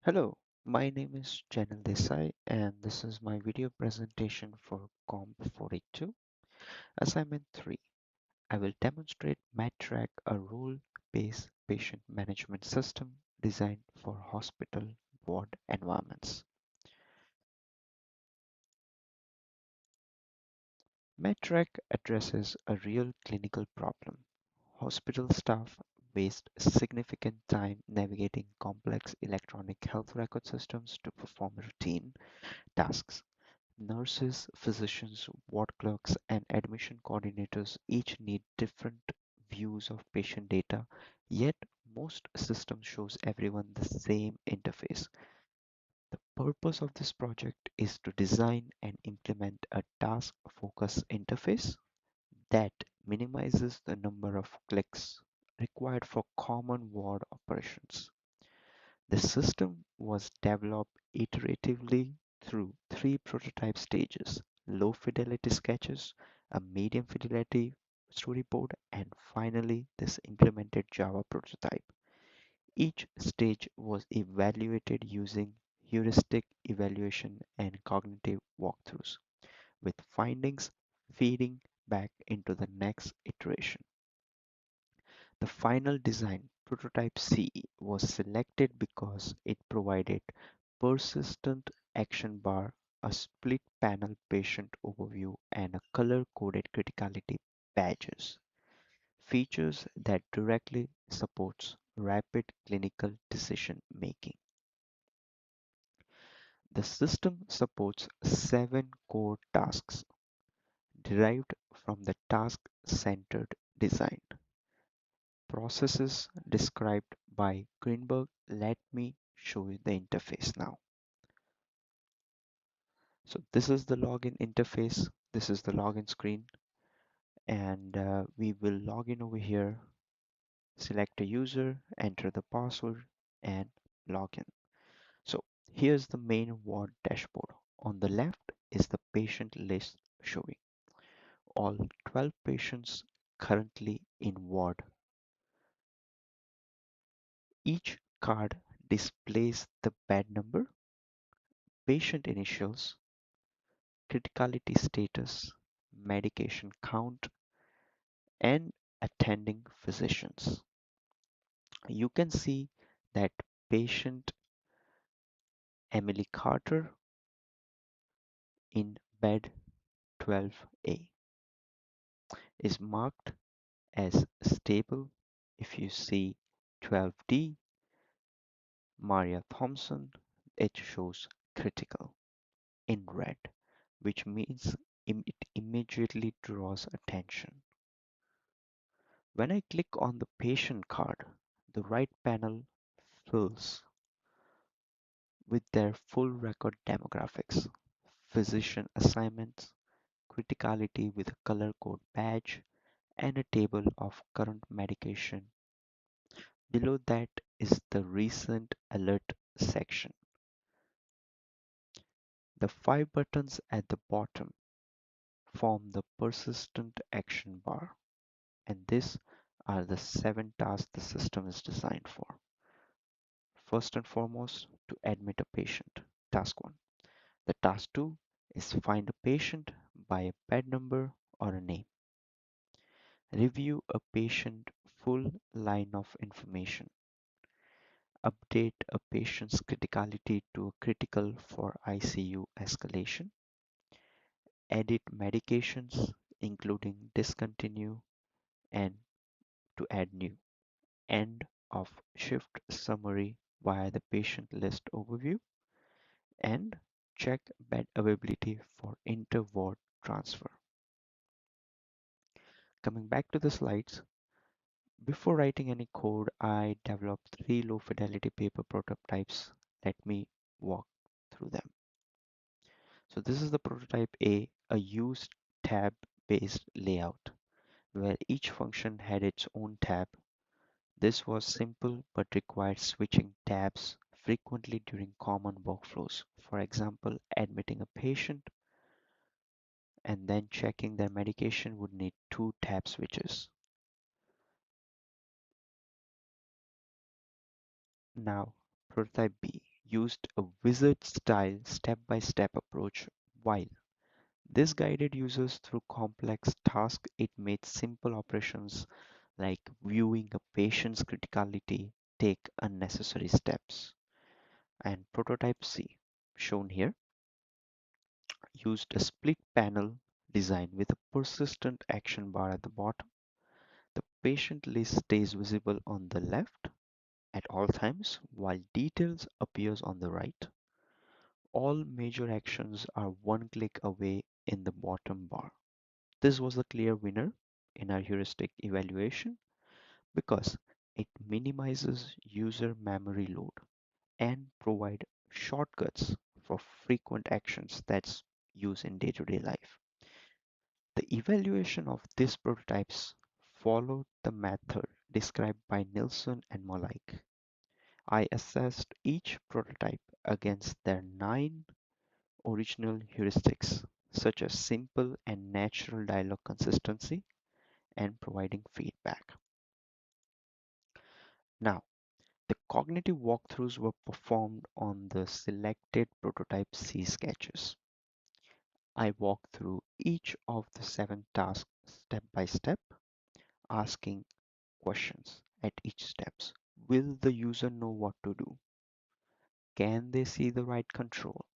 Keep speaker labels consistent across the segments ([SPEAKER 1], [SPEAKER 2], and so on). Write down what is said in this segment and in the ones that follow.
[SPEAKER 1] Hello, my name is Janil Desai and this is my video presentation for COMP 42, Assignment 3. I will demonstrate MedTrack, a role-based patient management system designed for hospital ward environments. MedTrack addresses a real clinical problem. Hospital staff waste significant time navigating complex electronic health record systems to perform routine tasks. Nurses, physicians, ward clerks, and admission coordinators each need different views of patient data, yet most systems shows everyone the same interface. The purpose of this project is to design and implement a task-focused interface that minimizes the number of clicks required for common ward operations. The system was developed iteratively through three prototype stages: low fidelity sketches, a medium fidelity storyboard, and finally this implemented Java prototype. Each stage was evaluated using heuristic evaluation and cognitive walkthroughs, with findings feeding back into the next iteration. The final design, Prototype C, was selected because it provided persistent action bar, a split panel patient overview, and a color-coded criticality badges, features that directly supports rapid clinical decision making. The system supports 7 core tasks derived from the task-centered design. Processes described by Greenberg. Let me show you the interface now. So this is the login interface. This is the login screen, and we will log in over here, select a user, enter the password, and log in. So here's the main ward dashboard. On the left is the patient list showing all 12 patients currently in ward. Each card displays the bed number, patient initials, criticality status, medication count, and attending physicians. You can see that patient Emily Carter in bed 12A is marked as stable. If you see 12D, Maria Thompson, it shows critical in red, which means it immediately draws attention. When I click on the patient card, the right panel fills with their full record demographics, physician assignments, criticality with a color code badge, and a table of current medication. Below that is the recent alert section. The 5 buttons at the bottom form the persistent action bar, and these are the 7 tasks the system is designed for. First and foremost, to admit a patient, task 1. The task 2 is find a patient by a bed number or a name. Review a patient full line of information. Update a patient's criticality to critical for ICU escalation. Edit medications, including discontinue and to add new. End of shift summary via the patient list overview. And check bed availability for inter-ward transfer. Coming back to the slides, before writing any code, I developed 3 low fidelity paper prototypes. Let me walk through them. So this is the prototype a used tab based layout where each function had its own tab. This was simple but required switching tabs frequently during common workflows. For example, admitting a patient and then checking their medication would need 2 tab switches. Now, prototype B, used a wizard-style step-by-step approach. While this guided users through complex tasks, it made simple operations like viewing a patient's criticality take unnecessary steps. And prototype C, shown here, used a split panel design with a persistent action bar at the bottom. The patient list stays visible on the left at all times while details appears on the right. All major actions are one click away in the bottom bar. This was a clear winner in our heuristic evaluation because it minimizes user memory load and provide shortcuts for frequent actions that's used in day-to-day life. The evaluation of these prototypes followed the method described by Nilsson and Molaik. I assessed each prototype against their 9 original heuristics, such as simple and natural dialogue consistency and providing feedback. Now, the cognitive walkthroughs were performed on the selected prototype C sketches. I walked through each of the 7 tasks step by step, asking questions at each steps. Will the user know what to do? Can they see the right control?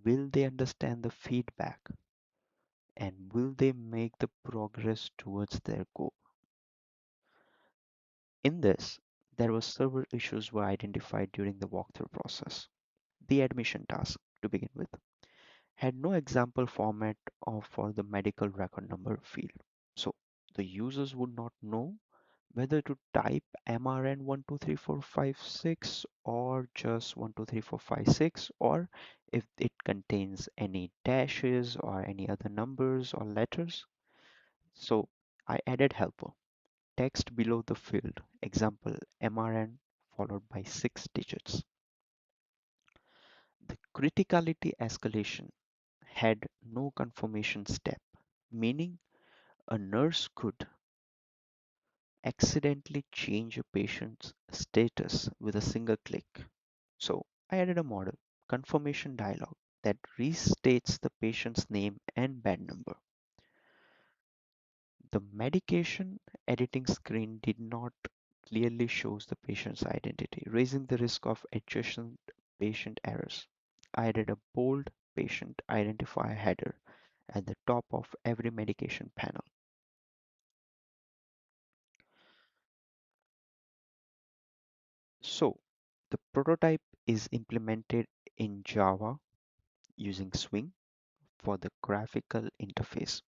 [SPEAKER 1] Will they understand the feedback? And will they make the progress towards their goal? In this, there were several issues were identified during the walkthrough process. The admission task, to begin with, had no example format for the medical record number field. So the users would not know whether to type MRN 123456 or just 123456, or if it contains any dashes or any other numbers or letters. So I added helper text below the field, example MRN followed by 6 digits. The criticality escalation had no confirmation step, meaning a nurse could accidentally change a patient's status with a single click. So I added a model confirmation dialog that restates the patient's name and bed number. The medication editing screen did not clearly shows the patient's identity, raising the risk of adjacent patient errors. I added a bold patient identifier header at the top of every medication panel. So the prototype is implemented in Java using Swing for the graphical interface.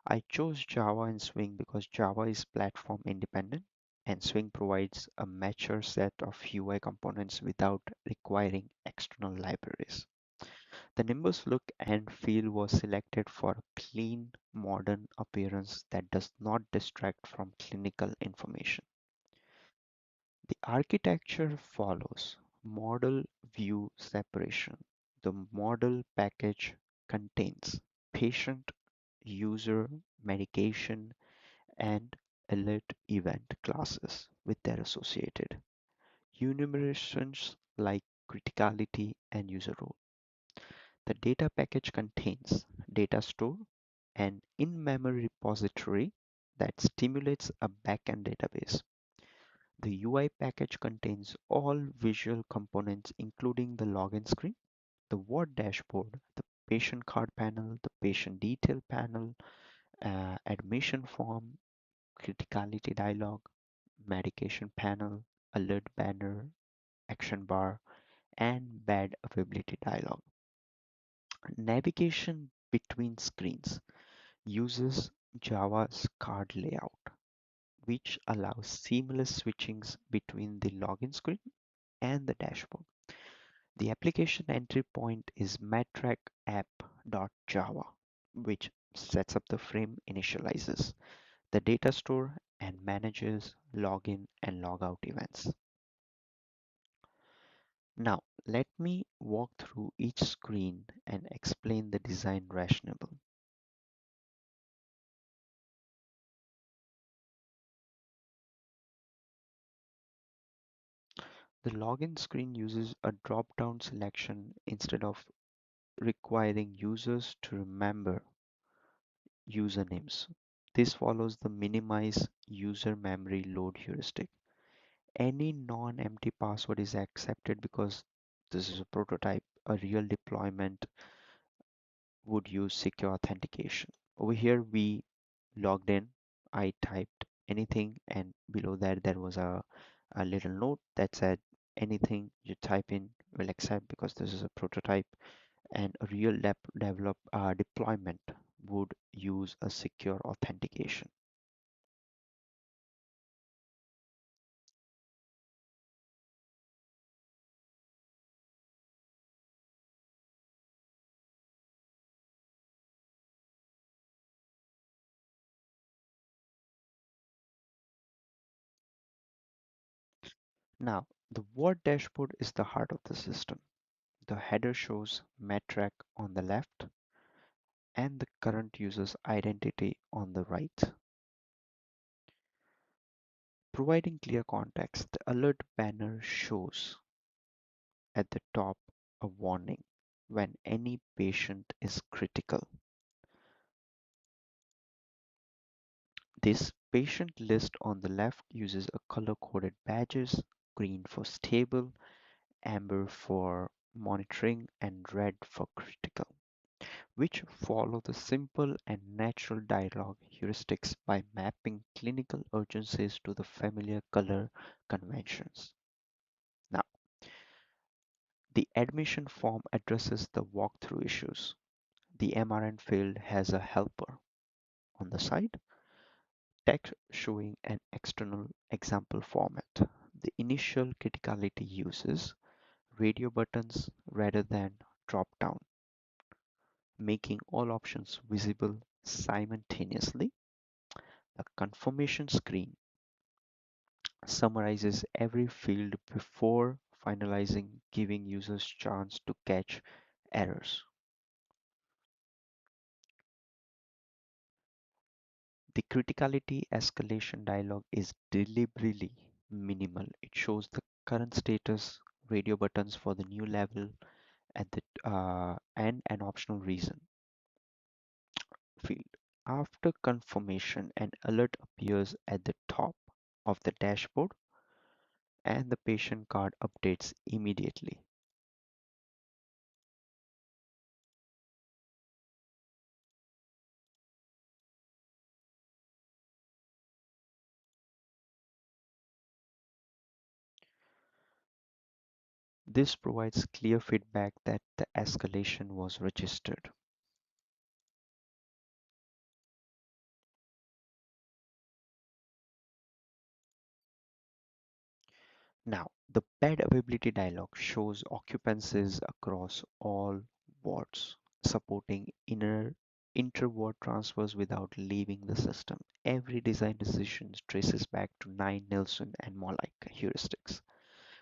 [SPEAKER 1] I chose Java and Swing because Java is platform independent and Swing provides a mature set of UI components without requiring external libraries. The Nimbus look and feel was selected for a clean, modern appearance that does not distract from clinical information. The architecture follows model view separation. The model package contains patient, user, medication, and alert event classes with their associated enumerations like criticality and user role. The data package contains data store and in-memory repository that stimulates a backend database. The UI package contains all visual components including the login screen, the ward dashboard, the patient card panel, the patient detail panel, admission form, criticality dialog, medication panel, alert banner, action bar, and bed availability dialog. Navigation between screens uses Java's card layout, which allows seamless switchings between the login screen and the dashboard. The application entry point is metrack-app.java, which sets up the frame initializes the data store and manages login and logout events. Now, let me walk through each screen and explain the design rationale. The login screen uses a drop-down selection instead of requiring users to remember usernames. This follows the minimize user memory load heuristic. Any non-empty password is accepted because this is a prototype. A real deployment would use secure authentication. Over here, we logged in. I typed anything, and below that, there was a little note that said anything you type in will accept because this is a prototype, and a real deployment would use a secure authentication. Now, the word dashboard is the heart of the system. The header shows metric on the left and the current user's identity on the right. Providing clear context, the alert banner shows at the top a warning when any patient is critical. This patient list on the left uses a color-coded badges, green for stable, amber for monitoring, and red for critical, which follow the simple and natural dialogue heuristics by mapping clinical urgencies to the familiar color conventions. Now, the admission form addresses the walkthrough issues. The MRN field has a helper on the side, text showing an external example format. The initial criticality uses radio buttons rather than drop down, making all options visible simultaneously. The confirmation screen summarizes every field before finalizing, giving users chance to catch errors. The criticality escalation dialog is deliberately minimal. It shows the current status, radio buttons for the new level, and an optional reason field. After confirmation, an alert appears at the top of the dashboard and the patient card updates immediately. This provides clear feedback that the escalation was registered. Now, the bed availability dialog shows occupancies across all wards, supporting inter-ward transfers without leaving the system. Every design decision traces back to 9 Nelson and more like heuristics.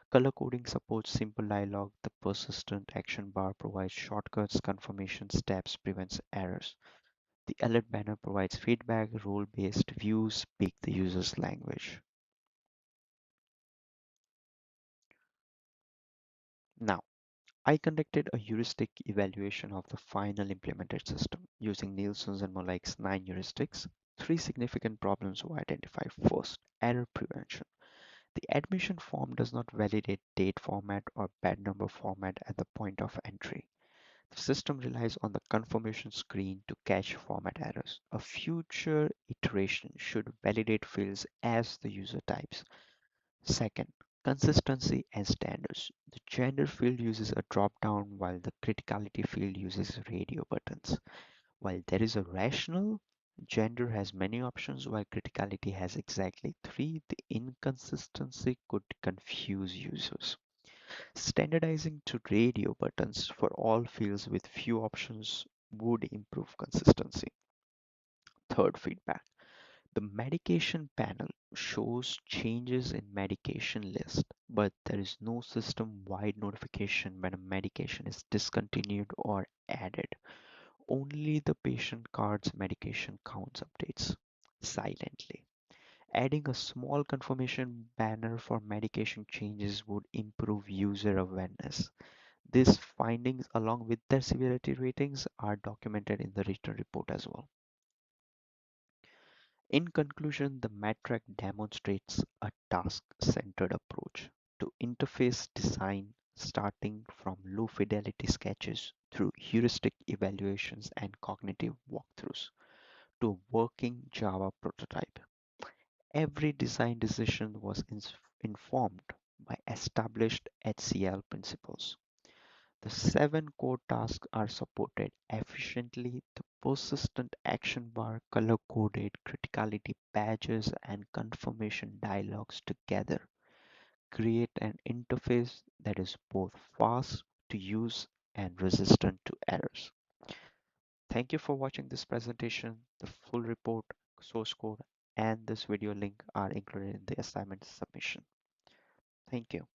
[SPEAKER 1] Color coding supports simple dialogue. The persistent action bar provides shortcuts, confirmation steps, prevents errors. The alert banner provides feedback, role-based views speak the user's language. Now, I conducted a heuristic evaluation of the final implemented system using Nielsen's and Molik's 9 heuristics. Three significant problems were identified. First, error prevention. The admission form does not validate date format or bed number format at the point of entry. The system relies on the confirmation screen to catch format errors. A future iteration should validate fields as the user types. Second, consistency and standards. The gender field uses a drop-down while the criticality field uses radio buttons. While there is a rational, gender has many options while criticality has exactly three. The inconsistency could confuse users. Standardizing to radio buttons for all fields with few options would improve consistency. Third, feedback. The medication panel shows changes in medication list, but there is no system-wide notification when a medication is discontinued or added. Only the patient card's medication counts updates silently. Adding a small confirmation banner for medication changes would improve user awareness. These findings, along with their severity ratings, are documented in the written report as well. In conclusion, the metric demonstrates a task-centered approach to interface design, starting from low-fidelity sketches through heuristic evaluations and cognitive walkthroughs to a working Java prototype. Every design decision was informed by established HCL principles. The seven core tasks are supported efficiently. The persistent action bar, color coded criticality badges, and confirmation dialogues together create an interface that is both fast to use and resistant to errors. Thank you for watching this presentation. The full report, source code, and this video link are included in the assignment submission. Thank you.